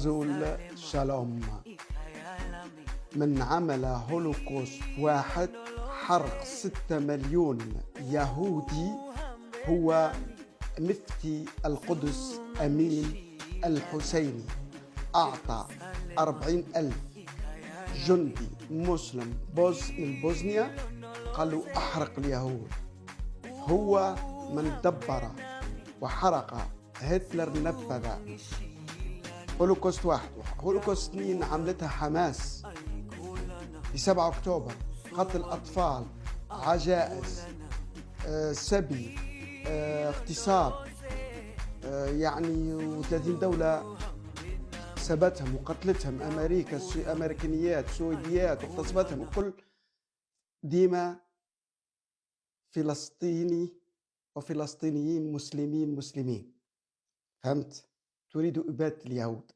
رجل شالوم من عمل هولوكوست واحد حرق 6 مليون يهودي هو مفتي القدس أمين الحسيني. أعطى 40,000 جندي مسلم من بوسنيا، قال له أحرق اليهود. هو من دبر وحرق. هتلر نفذ هولوكوست واحد. هولوكوست 2 عملتها حماس في 7 أكتوبر، قتل أطفال، عجائز، سبي، اغتصاب، يعني و30 دولة سبتهم وقتلتهم، أمريكانيات سويديات واغتصبتهم، وكل ديما فلسطيني وفلسطينيين مسلمين. فهمت؟ تريد إبادة اليهود.